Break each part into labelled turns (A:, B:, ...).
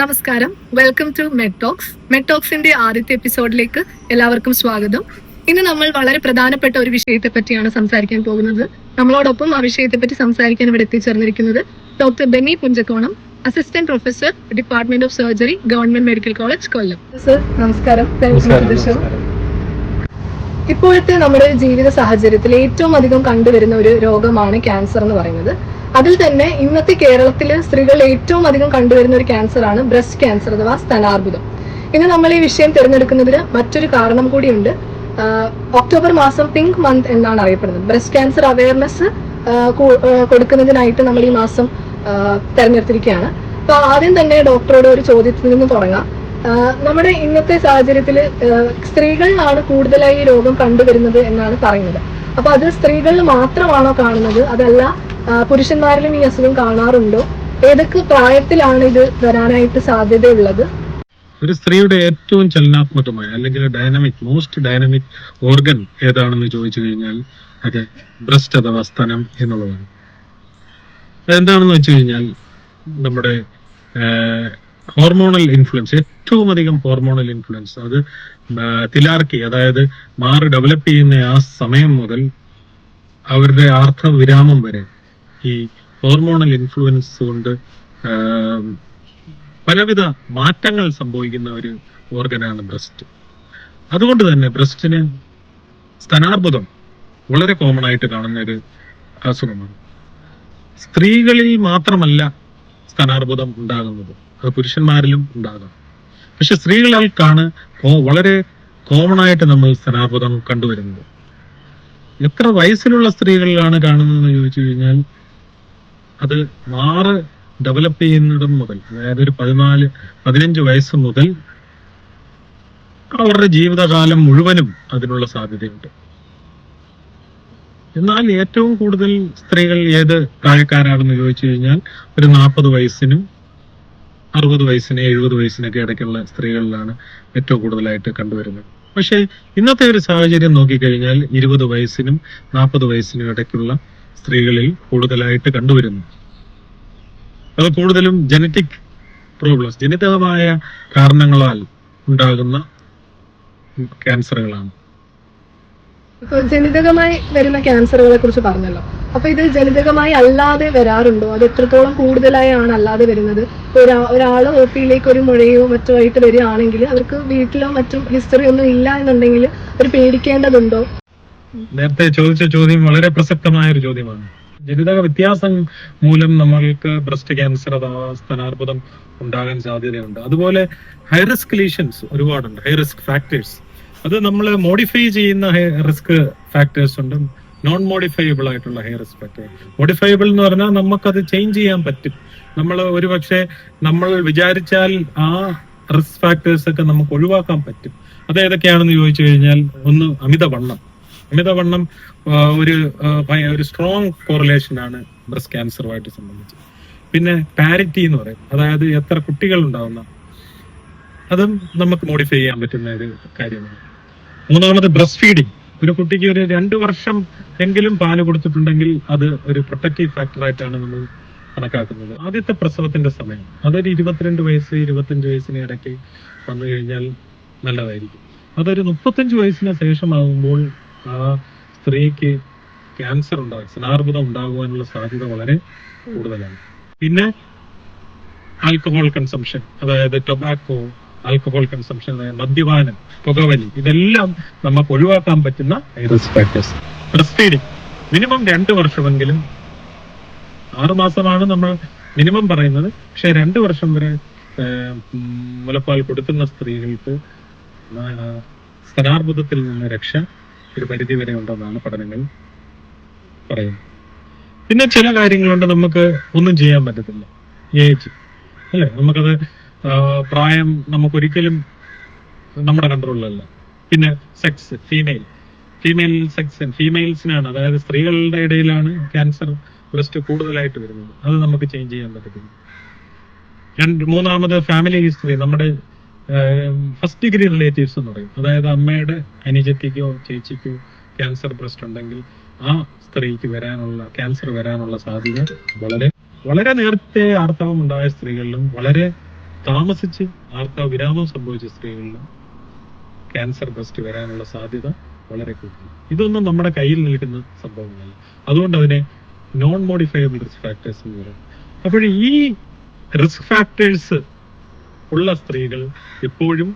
A: നമസ്കാരം, welcome to മെഡ് ടോക്സിന്റെ ആദ്യത്തെ എപ്പിസോഡിലേക്ക് എല്ലാവർക്കും സ്വാഗതം. ഇന്ന് നമ്മൾ വളരെ പ്രധാനപ്പെട്ട ഒരു വിഷയത്തെ പറ്റിയാണ് സംസാരിക്കാൻ പോകുന്നത്. നമ്മളോടൊപ്പം ആ വിഷയത്തെ പറ്റി സംസാരിക്കാൻ ഇവിടെ എത്തിച്ചേർന്നിരിക്കുന്നത് doctor Benny Punchakkonam, assistant professor, department of surgery, government medical college, Kollam. Sir നമസ്കാരം. ഇപ്പോഴത്തെ നമ്മുടെ ജീവിത സാഹചര്യത്തിൽ ഏറ്റവും അധികം കണ്ടുവരുന്ന ഒരു രോഗമാണ് ക്യാൻസർ എന്ന് പറയുന്നത്. അതിൽ തന്നെ ഇന്നത്തെ കേരളത്തിൽ സ്ത്രീകൾ ഏറ്റവും അധികം കണ്ടുവരുന്ന ഒരു ക്യാൻസർ ആണ് ബ്രസ്റ്റ് ക്യാൻസർ അഥവാ സ്തനാർബുദം. ഇന്ന് നമ്മൾ ഈ വിഷയം തിരഞ്ഞെടുക്കുന്നതിന് മറ്റൊരു കാരണം കൂടിയുണ്ട്. ഒക്ടോബർ മാസം പിങ്ക് മന്ത് എന്നാണ് അറിയപ്പെടുന്നത്. ബ്രസ്റ്റ് ക്യാൻസർ അവയർനെസ് കൊടുക്കുന്നതിനായിട്ട് നമ്മൾ ഈ മാസം തെരഞ്ഞെടുത്തിരിക്കുകയാണ്. അപ്പൊ ആദ്യം തന്നെ ഡോക്ടറോട് ഒരു ചോദ്യത്തിൽ നിന്ന് തുടങ്ങാം. നമ്മുടെ ഇന്നത്തെ സാഹചര്യത്തിൽ സ്ത്രീകളിലാണ് കൂടുതലായി ഈ രോഗം കണ്ടുവരുന്നത് എന്നാണ് പറയുന്നത്. അപ്പൊ അത് സ്ത്രീകളിൽ മാത്രമാണോ കാണുന്നത്, അതല്ല പുരുഷന്മാരിലും ഈ അസുഖം കാണാറുണ്ടോ? ഏതൊക്കെ പ്രായത്തിലാണ് ഇത് വരാനായിട്ട് സാധ്യതയുള്ളത്?
B: ഒരു സ്ത്രീയുടെ ഏറ്റവും ചലനാത്മകമായ അല്ലെങ്കിൽ മോസ്റ്റ് ഡൈനാമിക് ഓർഗൻ ഏതാണെന്ന് ചോദിച്ചു കഴിഞ്ഞാൽ അത് ബ്രസ്റ്റ് അഥവാ സ്തനം എന്നുള്ളതാണ്. അതെന്താണെന്ന് വെച്ച് കഴിഞ്ഞാൽ നമ്മുടെ ഹോർമോണൽ ഇൻഫ്ലുവൻസ്, ഏറ്റവും അധികം ഹോർമോണൽ ഇൻഫ്ലുവൻസ്, അത് തിലാർക്കി, അതായത് മാറ് ഡെവലപ്പ് ചെയ്യുന്ന ആ സമയം മുതൽ അവരുടെ ആർത്തവിരാമം വരെ ഈ ഹോർമോണൽ ഇൻഫ്ലുവൻസ് കൊണ്ട് പലവിധ മാറ്റങ്ങൾ സംഭവിക്കുന്ന ഒരു ഓർഗനാണ് ബ്രസ്റ്റ്. അതുകൊണ്ട് തന്നെ ബ്രസ്റ്റിന് സ്തനാർബുദം വളരെ കോമൺ ആയിട്ട് കാണുന്ന ഒരു അസുഖമാണ്. സ്ത്രീകളിൽ മാത്രമല്ല സ്തനാർബുദം ഉണ്ടാകുന്നത്, അത് പുരുഷന്മാരിലും ഉണ്ടാകാം. പക്ഷെ സ്ത്രീകൾക്കാണ് വളരെ കോമൺ ആയിട്ട് നമ്മൾ സ്തനാർബുദം കണ്ടുവരുന്നത്. എത്ര വയസ്സിലുള്ള സ്ത്രീകളിലാണ് കാണുന്നതെന്ന് ചോദിച്ചു കഴിഞ്ഞാൽ അത് മാറ് ഡെവലപ്പ് ചെയ്യുന്നിടം മുതൽ, അതായത് ഒരു 14-15 വയസ്സ് മുതൽ അവരുടെ ജീവിതകാലം മുഴുവനും അതിനുള്ള സാധ്യതയുണ്ട്. എന്നാൽ ഏറ്റവും കൂടുതൽ സ്ത്രീകൾ ഏത് പ്രായക്കാരാണെന്ന് ചോദിച്ചു കഴിഞ്ഞാൽ ഒരു 40 വയസ്സിനും 60 വയസ്സിന് 70 വയസ്സിനൊക്കെ ഇടയ്ക്കുള്ള സ്ത്രീകളിലാണ് ഏറ്റവും കൂടുതലായിട്ട് കണ്ടുവരുന്നത്. പക്ഷെ ഇന്നത്തെ ഒരു സാഹചര്യം നോക്കിക്കഴിഞ്ഞാൽ 20 വയസ്സിനും 40 വയസ്സിനും ഇടയ്ക്കുള്ള സ്ത്രീകളിൽ കൂടുതലായിട്ട് കണ്ടുവരുന്നു. അത് കൂടുതലും ജനറ്റിക് പ്രോബ്ലംസ്, ജനിതകമായ കാരണങ്ങളാൽ ഉണ്ടാകുന്ന ക്യാൻസറുകളാണ്.
A: ഇപ്പൊ ജനിതകമായി വരുന്ന ക്യാൻസറുകളെ കുറിച്ച് പറഞ്ഞല്ലോ. അപ്പൊ ഇത് ജനിതകമായി അല്ലാതെ വരാറുണ്ടോ? അത് എത്രത്തോളം കൂടുതലായാണ് അല്ലാതെ വരുന്നത്? ഒരാള് ഒ പിയിലേക്ക് ഒരു മുഴയോ മറ്റോ ആയിട്ട് വരികയാണെങ്കിൽ അവർക്ക് വീട്ടിലോ മറ്റും ഹിസ്റ്ററി ഒന്നും ഇല്ല എന്നുണ്ടെങ്കിൽ അവർ പേടിക്കേണ്ടതുണ്ടോ?
B: നേരത്തെ ചോദിച്ച ചോദ്യം വളരെ പ്രസക്തമായ ഒരു ചോദ്യമാണ്. ജനിതക വ്യത്യാസം മൂലം നമ്മൾക്ക് ബ്രസ്റ്റ് ക്യാൻസർ അഥവാ സ്തനാർബുദം ഉണ്ടാകാൻ സാധ്യതയുണ്ട്. അതുപോലെ ഹൈറിസ്ക് ലീഷൻസ് ഒരുപാടുണ്ട്, ഹൈറിസ്ക് ഫാക്ടേഴ്സ്. അത് നമ്മൾ മോഡിഫൈ ചെയ്യുന്ന റിസ്ക് ഫാക്ടേഴ്സ് ഉണ്ട്, നോൺ മോഡിഫയബിൾ ആയിട്ടുള്ള റിസ്ക് ഫാക്ടർ. മോഡിഫയബിൾ എന്ന് പറഞ്ഞാൽ നമുക്കത് ചേഞ്ച് ചെയ്യാൻ പറ്റും. നമ്മൾ ഒരുപക്ഷെ നമ്മൾ വിചാരിച്ചാൽ ആ റിസ്ക് ഫാക്ടേഴ്സ് ഒക്കെ നമുക്ക് ഒഴിവാക്കാൻ പറ്റും. അത് ഏതൊക്കെയാണെന്ന് ചോദിച്ചു കഴിഞ്ഞാൽ, ഒന്ന് അമിതവണ്ണം ഒരു സ്ട്രോങ് കോറിലേഷൻ ആണ് ബ്രസ്റ്റ് ക്യാൻസറുമായിട്ട് സംബന്ധിച്ച്. പിന്നെ പാരിറ്റി എന്ന് പറയും, അതായത് എത്ര കുട്ടികൾ ഉണ്ടാവുന്ന, അതും നമുക്ക് മോഡിഫൈ ചെയ്യാൻ പറ്റുന്ന ഒരു കാര്യമാണ്. മൂന്നാമത് ബ്രസ്റ്റ് ഫീഡിങ്. ഒരു കുട്ടിക്ക് ഒരു 2 വർഷം എങ്കിലും പാല് കൊടുത്തിട്ടുണ്ടെങ്കിൽ അത് ഒരു പ്രൊട്ടക്റ്റീവ് ഫാക്ടർ ആയിട്ടാണ് നമ്മൾ കണക്കാക്കുന്നത്. ആദ്യത്തെ പ്രസവത്തിന്റെ സമയം അതൊരു 22 വയസ്സ് 25 വയസ്സിന് ഇടയ്ക്ക് വന്നു കഴിഞ്ഞാൽ നല്ലതായിരിക്കും. അതൊരു 35 വയസ്സിന് ശേഷമാകുമ്പോൾ ആ സ്ത്രീക്ക് ക്യാൻസർ ഉണ്ടാകും, സ്തനാർബുദം ഉണ്ടാകുവാനുള്ള സാധ്യത വളരെ കൂടുതലാണ്. പിന്നെ ആൽക്കഹോൾ കൺസംഷൻ, അതായത് ടൊബാക്കോ, ആൽക്കഹോൾ കൺസംഷൻ, മദ്യപാനം, പുകവലി, ഇതെല്ലാം നമുക്ക് ഒഴിവാക്കാൻ പറ്റുന്ന risk factors. Breast feeding minimum 2 വർഷമെങ്കിലും, 6 മാസമാണ് നമ്മൾ മിനിമം പറയുന്നത്, പക്ഷെ 2 വർഷം വരെ മുലപ്പാൽ കൊടുക്കുന്ന സ്ത്രീകൾക്ക് സ്തനാർബുദത്തിൽ നിന്ന് രക്ഷ ഒരു പരിധി വരെ ഉണ്ടെന്നാണ് പഠനങ്ങൾ പറയുന്നത്. പിന്നെ ചില കാര്യങ്ങളുണ്ട് നമുക്ക് ഒന്നും ചെയ്യാൻ പറ്റത്തില്ല, ഏജ് അല്ലെ, നമുക്കത് പ്രായം നമുക്കൊരിക്കലും നമ്മുടെ കൺട്രോളിലല്ല. പിന്നെ സെക്സ്, ഫീമെയിൽ സെക്സ്, ഫീമെയിൽസിനാണ്, അതായത് സ്ത്രീകളുടെ ഇടയിലാണ് ക്യാൻസർ ബ്രസ്റ്റ് കൂടുതലായിട്ട് വരുന്നത്. അത് നമുക്ക് ചേഞ്ച് ചെയ്യാൻ പറ്റത്തില്ല. മൂന്നാമത് ഫാമിലി ഹിസ്റ്ററി, നമ്മുടെ ഫസ്റ്റ് ഡിഗ്രി റിലേറ്റീവ്സ് എന്ന് പറയും, അതായത് അമ്മയുടെ അനുജത്തിക്കോ ചേച്ചിക്കോ ക്യാൻസർ ബ്രസ്റ്റ് ഉണ്ടെങ്കിൽ ആ സ്ത്രീക്ക് ക്യാൻസർ വരാനുള്ള സാധ്യത വളരെ നേരത്തെ ആർത്തവം ഉണ്ടായ സ്ത്രീകളിലും വളരെ താമസിച്ച് ആർത്തവ വിരാമം സംഭവിച്ച സ്ത്രീകളിൽ ക്യാൻസർ ബ്രസ്റ്റ് വരാനുള്ള സാധ്യത വളരെ കൂടുതൽ. ഇതൊന്നും നമ്മുടെ കയ്യിൽ നിൽക്കുന്ന സംഭവങ്ങളല്ല. അതുകൊണ്ട് അതിനെ നോൺ മോഡിഫയബിൾ റിസ്ക് ഫാക്ടേഴ്സ് എന്ന് പറയും. അപ്പോൾ ഈ റിസ്ക് ഫാക്ടേഴ്സ് ഉള്ള സ്ത്രീകൾ എപ്പോഴും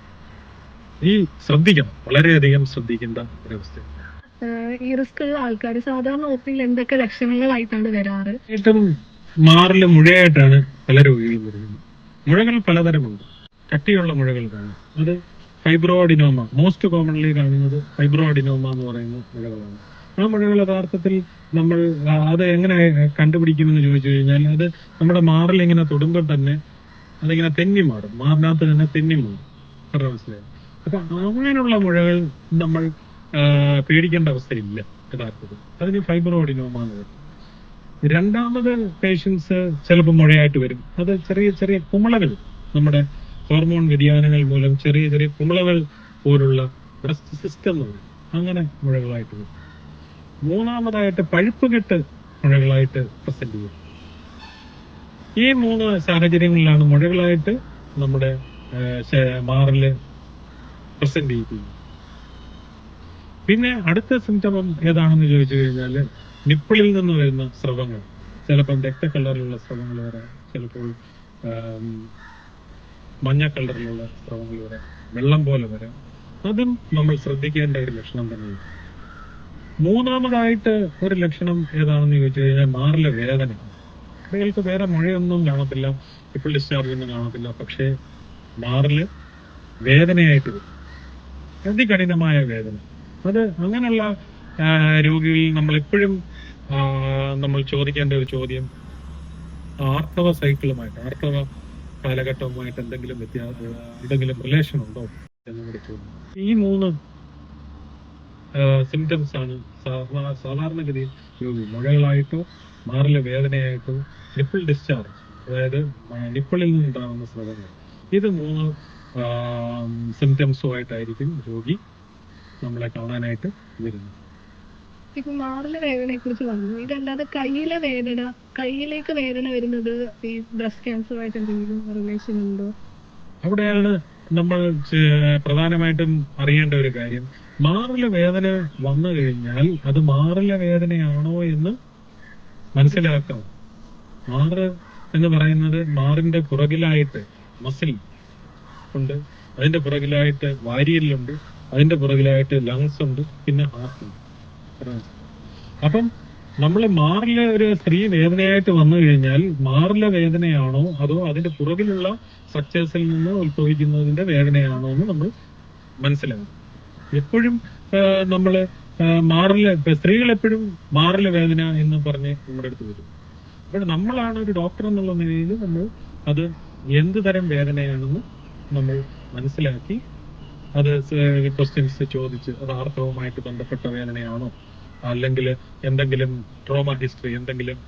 B: ശ്രദ്ധിക്കണം, വളരെയധികം ശ്രദ്ധിക്കേണ്ട ഒരവസ്ഥ.
A: ഈ റിസ്ക് ഉള്ള ആൾക്കാർ സാധാരണ ഒപ്പിയിൽ എന്തൊക്കെ ലക്ഷണങ്ങളായിട്ടാണ് വരാറ്?
B: ഏറ്റവും മാറില് മുഴയായിട്ടാണ് പല രോഗികളും വരുന്നത്. മുഴകൾ പലതരമുണ്ട്. കട്ടിയുള്ള മുഴകൾ കാണും. അത് ഫൈബ്രോഅഡിനോമ, മോസ്റ്റ് കോമൺലി കാണുന്നത് ഫൈബ്രോഅഡിനോമ എന്ന് പറയുന്ന മുഴകളാണ്. ആ മുഴകൾ യഥാർത്ഥത്തിൽ നമ്മൾ അത് എങ്ങനെ കണ്ടുപിടിക്കുമെന്ന് ചോദിച്ചു കഴിഞ്ഞാൽ, അത് നമ്മുടെ മാറിൽ ഇങ്ങനെ തൊടുമ്പോൾ തന്നെ അതിങ്ങനെ തെന്നി മാറും, മാറിനകത്ത് തന്നെ തെന്നി മാറും. മനസ്സിലായി? അപ്പൊ അങ്ങനെയുള്ള മുഴകൾ നമ്മൾ പേടിക്കേണ്ട അവസ്ഥയില്ല യഥാർത്ഥത്തിൽ. അതിന് ഫൈബ്രോഅഡിനോമ എന്ന് പറയും. രണ്ടാമത് പേഷ്യൻസ് ചിലപ്പോൾ മുഴയായിട്ട് വരും. അത് ചെറിയ ചെറിയ കുമിളകൾ, നമ്മുടെ ഹോർമോൺ വ്യതിയാനങ്ങൾ മൂലം ചെറിയ ചെറിയ കുമിളകൾ പോലുള്ള ബ്രസ്റ്റ് സിസ്റ്റം എന്ന് പറയും. അങ്ങനെ മുഴകളായിട്ട് വരും. മൂന്നാമതായിട്ട് പഴുപ്പുകെട്ട് മുഴകളായിട്ട് പ്രസന്റ് ചെയ്യും. ഈ 3 സാഹചര്യങ്ങളിലാണ് മുഴകളായിട്ട് നമ്മുടെ മാറില് പ്രസന്റ് ചെയ്യുന്നത്. പിന്നെ അടുത്ത സിംറ്റം ഏതാണെന്ന് ചോദിച്ചു കഴിഞ്ഞാൽ, നിപ്പിളിൽ നിന്ന് വരുന്ന സ്രവങ്ങൾ. ചിലപ്പോൾ രക്ത കളറിലുള്ള സ്രവങ്ങൾ വരാം, ചിലപ്പോൾ മഞ്ഞ കളറിലുള്ള സ്രവങ്ങൾ വരാം, വെള്ളം പോലെ വരാം. അതും നമ്മൾ ശ്രദ്ധിക്കേണ്ട ഒരു ലക്ഷണം തന്നെയാണ്. മൂന്നാമതായിട്ട് ഒരു ലക്ഷണം ഏതാണെന്ന് ചോദിച്ചു കഴിഞ്ഞാൽ, മാറിലെ വേദന. സ്ത്രീകൾക്ക് വേറെ മുഴയൊന്നും കാണത്തില്ല, ഇപ്പോൾ ഡിസ്ചാർജ് ഒന്നും കാണത്തില്ല, പക്ഷേ മാറില് വേദനയായിട്ട് വരും, അതികഠിനമായ വേദന. അത് അങ്ങനെയുള്ള രോഗികളിൽ നമ്മൾ എപ്പോഴും നമ്മൾ ചോദിക്കേണ്ട ഒരു ചോദ്യം, ആർത്തവ സൈക്കിളുമായിട്ട്, ആർത്തവ കാലഘട്ടവുമായിട്ട് എന്തെങ്കിലും റിലേഷൻ ഉണ്ടോ എന്നുകൂടി ചോദ്യം. ഈ 3 സിംറ്റംസ് ആണ് സാധാരണഗതിയിൽ രോഗി മുഴകളായിട്ടോ മാറിലെ വേദനയായിട്ടോ നിപ്പിൾ ഡിസ്ചാർജ്, അതായത് നിപ്പിളിൽ നിന്നുണ്ടാകുന്ന സ്രവങ്ങൾ, ഇത് 3 സിംറ്റംസുമായിട്ടായിരിക്കും രോഗി നമ്മളെ കാണാനായിട്ട് വരുന്നത്.
A: ഇപ്പൊ മാറിലെ വേദനയെ കുറിച്ച് പറഞ്ഞു. ഇതല്ലാതെ കയ്യിലേക്ക് വേദന വരുന്നത് ഈ ബ്രസ്റ്റ് ക്യാൻസറുമായിട്ട് എന്തെങ്കിലും റിലേഷൻ ഉണ്ടോ?
B: അവിടെയാണ് നമ്മൾ പ്രധാനമായിട്ടും അറിയേണ്ട ഒരു കാര്യം. മാറിലെ വേദന വന്നു കഴിഞ്ഞാൽ അത് മാറിലെ വേദനയാണോ എന്ന് മനസ്സിലാക്കണം. മാറ് എന്ന് പറയുന്നത് മാറിന്റെ പുറകിലായിട്ട് മസിൽ ഉണ്ട്, അതിന്റെ പുറകിലായിട്ട് വാരിയലുണ്ട്, അതിന്റെ പുറകിലായിട്ട് ലങ്സ് ഉണ്ട്, പിന്നെ ഹാർട്ട് ഉണ്ട്. അപ്പം നമ്മൾ മാറിലെ ഒരു സ്ത്രീ വേദനയായിട്ട് വന്നു കഴിഞ്ഞാൽ മാറിലെ വേദനയാണോ അതോ അതിന്റെ പുറകിലുള്ള സ്ട്രക്ചേഴ്സിൽ നിന്ന് ഉത്ഭവിക്കുന്നതിന്റെ വേദനയാണോ എന്ന് നമ്മൾ മനസ്സിലാക്കും. എപ്പോഴും നമ്മള് സ്ത്രീകൾ എപ്പോഴും മാറിലെ വേദന എന്ന് പറഞ്ഞ് നമ്മുടെ അടുത്ത് വരും. അപ്പോൾ നമ്മളാണ് ഒരു ഡോക്ടർ എന്നുള്ള നിലയിൽ നമ്മൾ അത് എന്ത് തരം വേദനയാണെന്ന് നമ്മൾ മനസ്സിലാക്കി അത് ക്വസ്റ്റ്യൻസ് ചോദിച്ച്, അത് ആർത്തവവുമായിട്ട് ബന്ധപ്പെട്ട വേദനയാണോ, അല്ലെങ്കിൽ എന്തെങ്കിലും ട്രോമ ഹിസ്റ്ററി, എന്തെങ്കിലും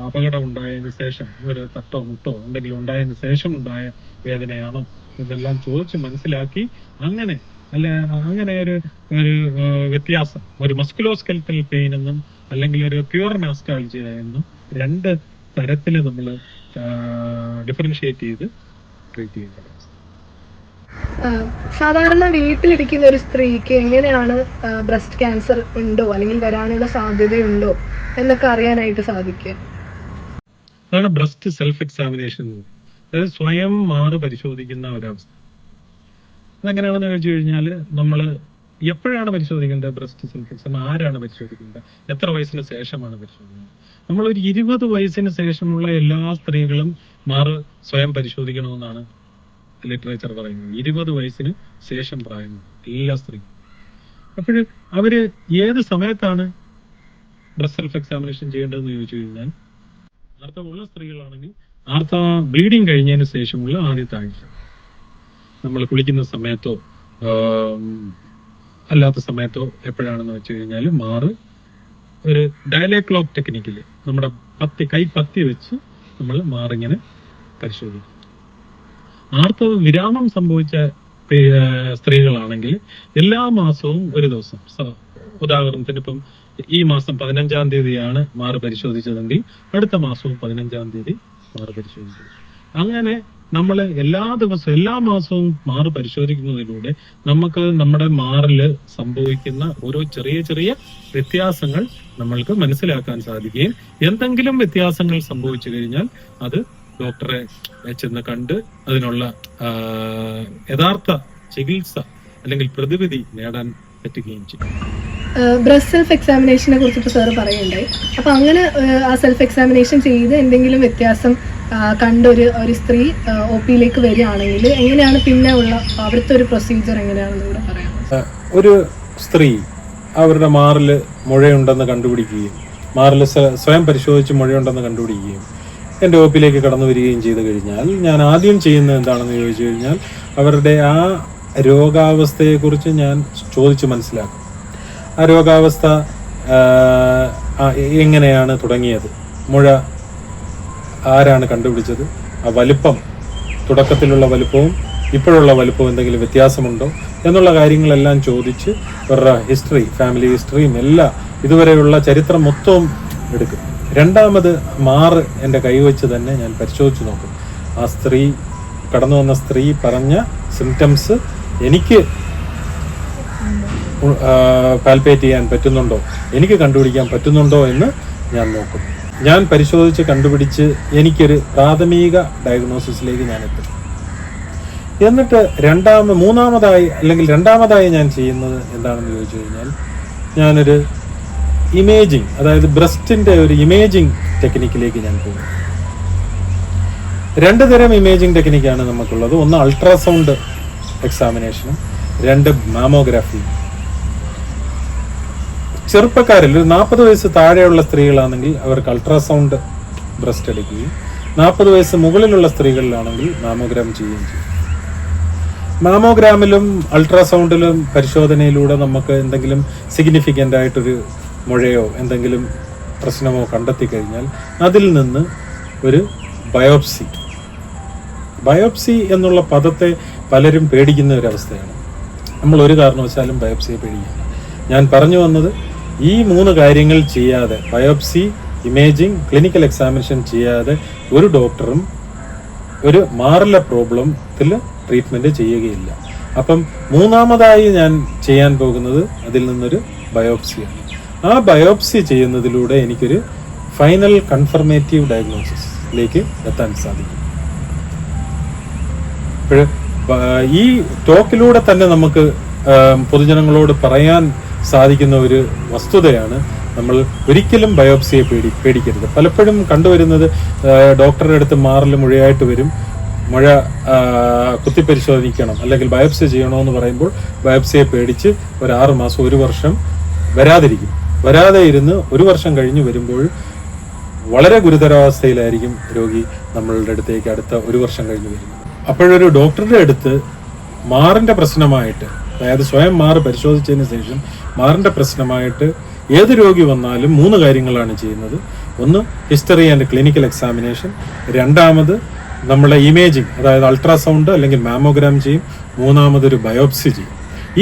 B: അപകടം ഉണ്ടായതിനു ശേഷം, ഒരു തട്ടോ മുട്ടോ എന്തെങ്കിലും ഉണ്ടായതിനു ശേഷം ഉണ്ടായ വേദനയാണോ, ഇതെല്ലാം ചോദിച്ച് മനസ്സിലാക്കി അങ്ങനെ ഒരു വ്യത്യാസം, ഒരു മസ്കുലോസ്കെൽറ്റൽ പെയിൻ എന്നും അല്ലെങ്കിൽ ഒരു പ്യുവർ നാസ്റ്റാൾജിയ എന്നും 2 തരത്തിൽ നമ്മൾ ഡിഫറൻഷിയേറ്റ് ചെയ്ത് ട്രീറ്റ് ചെയ്യുന്നത്.
A: സാധാരണ വീട്ടിലിരിക്കുന്ന ഒരു സ്ത്രീക്ക് എങ്ങനെയാണ് ബ്രസ്റ്റ് ക്യാൻസർ ഉണ്ടോ അല്ലെങ്കിൽ വരാനുള്ള സാധ്യതയുണ്ടോ എന്നൊക്കെ അറിയാനായിട്ട് സാധിക്കുക?
B: അതാണ് ബ്രസ്റ്റ് സെൽഫ് എക്സാമിനേഷൻ. അതായത് സ്വയം മാറ് പരിശോധിക്കുന്ന ഒരവസ്ഥ. അതെങ്ങനെയാണെന്ന് ചോദിച്ചു കഴിഞ്ഞാൽ, നമ്മൾ എപ്പോഴാണ് പരിശോധിക്കേണ്ടത് ബ്രസ്റ്റ് സെൽഫ് എക്സാം? ആരാണ് പരിശോധിക്കേണ്ടത്? എത്ര വയസ്സിന് ശേഷമാണ് പരിശോധിക്കുന്നത്? നമ്മളൊരു 20 വയസ്സിന് ശേഷമുള്ള എല്ലാ സ്ത്രീകളും മാറ് സ്വയം പരിശോധിക്കണമെന്നാണ് ലിറ്ററേച്ചർ പറയുന്നത്. 20 വയസ്സിന് ശേഷം പ്രായം എല്ലാ സ്ത്രീകളും. അപ്പോൾ അവര് ഏത് സമയത്താണ് ബ്രസ്റ്റ് സെൽഫ് എക്സാമിനേഷൻ ചെയ്യേണ്ടതെന്ന് ചോദിച്ചു കഴിഞ്ഞാൽ, ആർത്തവമുള്ള സ്ത്രീകളാണെങ്കിൽ ആർത്തവ ബ്ലീഡിങ് കഴിഞ്ഞതിന് ശേഷമുള്ള ആദ്യത്തെ ആഴ്ച, നമ്മൾ കുളിക്കുന്ന സമയത്തോ അല്ലാത്ത സമയത്തോ എപ്പോഴാണെന്ന് വെച്ച് കഴിഞ്ഞാൽ മാറ് ഒരു ഡയലേക്ലോക്ക് ടെക്നിക്കില് നമ്മുടെ കൈ പത്തി വെച്ച് നമ്മൾ മാറിങ്ങനെ പരിശോധിക്കും. ആർത്തവ വിരാമം സംഭവിച്ച സ്ത്രീകളാണെങ്കിൽ എല്ലാ മാസവും ഒരു ദിവസം, ഉദാഹരണത്തിന് ഇപ്പം ഈ മാസം 15-ാം തീയതിയാണ് മാറ് പരിശോധിച്ചതെങ്കിൽ അടുത്ത മാസവും 15-ാം തീയതി മാറ് പരിശോധിച്ചത്. അങ്ങനെ നമ്മൾ എല്ലാ ദിവസവും എല്ലാ മാസവും മാറ് പരിശോധിക്കുന്നതിലൂടെ നമുക്ക് നമ്മുടെ മാറില് സംഭവിക്കുന്ന ഓരോ ചെറിയ ചെറിയ വ്യത്യാസങ്ങൾ നമ്മൾക്ക് മനസ്സിലാക്കാൻ സാധിക്കുകയും എന്തെങ്കിലും വ്യത്യാസങ്ങൾ സംഭവിച്ചു കഴിഞ്ഞാൽ അത് ഡോക്ടറെ ചെന്ന് കണ്ട് അതിനുള്ള യഥാർത്ഥ ചികിത്സ അല്ലെങ്കിൽ പ്രതിവിധി നേടാൻ പറ്റുകയും ചെയ്യും.
A: ബ്രസ്റ്റ് സെൽഫ് എക്സാമിനേഷനെ കുറിച്ച് ഇപ്പോൾ സാറ് പറയുണ്ടായി. അപ്പൊ അങ്ങനെ ആ സെൽഫ് എക്സാമിനേഷൻ ചെയ്ത് എന്തെങ്കിലും വ്യത്യാസം കണ്ട ഒരു സ്ത്രീ ഒ പിയിലേക്ക് വരികയാണെങ്കിൽ എങ്ങനെയാണ് പിന്നെ ഉള്ള അവിടുത്തെ ഒരു പ്രൊസീജിയർ എങ്ങനെയാണെന്ന് കൂടെ പറയാം.
B: ഒരു സ്ത്രീ അവരുടെ മാറില് മുഴയുണ്ടെന്ന് കണ്ടുപിടിക്കുകയും മാറിൽ സ്വയം പരിശോധിച്ച് മുഴയുണ്ടെന്ന് കണ്ടുപിടിക്കുകയും എൻ്റെ ഒ പിയിലേക്ക് കടന്നു വരികയും ചെയ്തു കഴിഞ്ഞാൽ ഞാൻ ആദ്യം ചെയ്യുന്നത് എന്താണെന്ന് ചോദിച്ചു കഴിഞ്ഞാൽ അവരുടെ ആ രോഗാവസ്ഥയെക്കുറിച്ച് ഞാൻ ചോദിച്ച് മനസ്സിലാക്കും. ആ രോഗാവസ്ഥ എങ്ങനെയാണ് തുടങ്ങിയത്, മുഴ ആരാണ് കണ്ടുപിടിച്ചത്, ആ വലിപ്പം, തുടക്കത്തിലുള്ള വലിപ്പവും ഇപ്പോഴുള്ള വലിപ്പവും എന്തെങ്കിലും വ്യത്യാസമുണ്ടോ എന്നുള്ള കാര്യങ്ങളെല്ലാം ചോദിച്ച് അവരുടെ ഹിസ്റ്ററി, ഫാമിലി ഹിസ്റ്ററിയും എല്ലാം ഇതുവരെയുള്ള ചരിത്രം മൊത്തവും എടുക്കും. രണ്ടാമത് മാറ് എൻ്റെ കൈവച്ച് തന്നെ ഞാൻ പരിശോധിച്ച് നോക്കും. ആ സ്ത്രീ കടന്നു വന്ന സ്ത്രീ പറഞ്ഞ സിംറ്റംസ് എനിക്ക് പാൽപേറ്റ് ചെയ്യാൻ പറ്റുന്നുണ്ടോ, എനിക്ക് കണ്ടുപിടിക്കാൻ പറ്റുന്നുണ്ടോ എന്ന് ഞാൻ നോക്കും. ഞാൻ പരിശോധിച്ച് കണ്ടുപിടിച്ച് എനിക്കൊരു പ്രാഥമിക ഡയഗ്നോസിസിലേക്ക് ഞാൻ എത്തും. എന്നിട്ട് രണ്ടാമതായി ഞാൻ ചെയ്യുന്നത് എന്താണെന്ന് ചോദിച്ചു കഴിഞ്ഞാൽ ഞാനൊരു ഇമേജിങ്, അതായത് ബ്രസ്റ്റിന്റെ ഒരു ഇമേജിങ് ടെക്നിക്കിലേക്ക് ഞാൻ പോകും. 2 തരം ഇമേജിങ് ടെക്നിക്കാണ് നമുക്കുള്ളത്. ഒന്ന് അൾട്രാസൗണ്ട് എക്സാമിനേഷനും 2 മാമോഗ്രാഫി. ചെറുപ്പക്കാരിൽ ഒരു 40 വയസ്സ് താഴെയുള്ള സ്ത്രീകളാണെങ്കിൽ അവർക്ക് അൾട്രാസൗണ്ട് ബ്രസ്റ്റ് എടുക്കുകയും 40 വയസ്സ് മുകളിലുള്ള സ്ത്രീകളിലാണെങ്കിൽ മാമോഗ്രാം ചെയ്യുകയും ചെയ്യും. മാമോഗ്രാമിലും അൾട്രാസൗണ്ടിലും പരിശോധനയിലൂടെ നമുക്ക് എന്തെങ്കിലും സിഗ്നിഫിക്കൻ്റ് ആയിട്ടൊരു മുഴയോ എന്തെങ്കിലും പ്രശ്നമോ കണ്ടെത്തി കഴിഞ്ഞാൽ അതിൽ നിന്ന് ഒരു ബയോപ്സി എന്നുള്ള പദത്തെ പലരും പേടിക്കുന്ന ഒരവസ്ഥയാണ്. നമ്മൾ ഒരു കാരണവശാലും ബയോപ്സിയെ പേടിക്കില്ല. ഞാൻ പറഞ്ഞു വന്നത് ഈ 3 കാര്യങ്ങൾ ചെയ്യാതെ, ബയോപ്സി, ഇമേജിംഗ്, ക്ലിനിക്കൽ എക്സാമിനേഷൻ ചെയ്യാതെ ഒരു ഡോക്ടറും ഒരു മാറിലെ പ്രോബ്ലത്തിൽ ട്രീറ്റ്മെന്റ് ചെയ്യുകയില്ല. അപ്പം 3ാമതായി ഞാൻ ചെയ്യാൻ പോകുന്നത് അതിൽ നിന്നൊരു ബയോപ്സിയാണ്. ആ ബയോപ്സി ചെയ്യുന്നതിലൂടെ എനിക്കൊരു ഫൈനൽ കൺഫർമേറ്റീവ് ഡയഗ്നോസിസിലേക്ക് എത്താൻ സാധിക്കും. ഈ ടോക്കിലൂടെ തന്നെ നമുക്ക് പൊതുജനങ്ങളോട് പറയാൻ സാധിക്കുന്ന ഒരു വസ്തുതയാണ് നമ്മൾ ഒരിക്കലും ബയോപ്സിയെ പേടിക്കരുത്. പലപ്പോഴും കണ്ടുവരുന്നത് ഡോക്ടറുടെ അടുത്ത് മാറിൽ മുഴയായിട്ട് വരും, മുഴ കുത്തിപ്പരിശോധിക്കണം അല്ലെങ്കിൽ ബയോപ്സി ചെയ്യണമെന്ന് പറയുമ്പോൾ ബയോപ്സിയെ പേടിച്ച് ഒരു 6 മാസം 1 വർഷം വരാതെ ഇരുന്ന് 1 വർഷം കഴിഞ്ഞ് വരുമ്പോൾ വളരെ ഗുരുതരാവസ്ഥയിലായിരിക്കും രോഗി നമ്മളുടെ അടുത്തേക്ക് അടുത്ത 1 വർഷം കഴിഞ്ഞ് വരുന്നത്. അപ്പോഴൊരു ഡോക്ടറുടെ അടുത്ത് മാറിന്റെ പ്രശ്നമായിട്ട്, അതായത് സ്വയം മാറ് പരിശോധിച്ചതിന് ശേഷം മാറിന്റെ പ്രശ്നമായിട്ട് ഏത് രോഗി വന്നാലും 3 കാര്യങ്ങളാണ് ചെയ്യുന്നത്. ഒന്ന് ഹിസ്റ്ററി ആൻഡ് ക്ലിനിക്കൽ എക്സാമിനേഷൻ, രണ്ടാമത് നമ്മളെ ഇമേജിങ്, അതായത് അൾട്രാസൗണ്ട് അല്ലെങ്കിൽ മാമോഗ്രാം ചെയ്യും, 3ാമതൊരു ബയോപ്സി ചെയ്യും.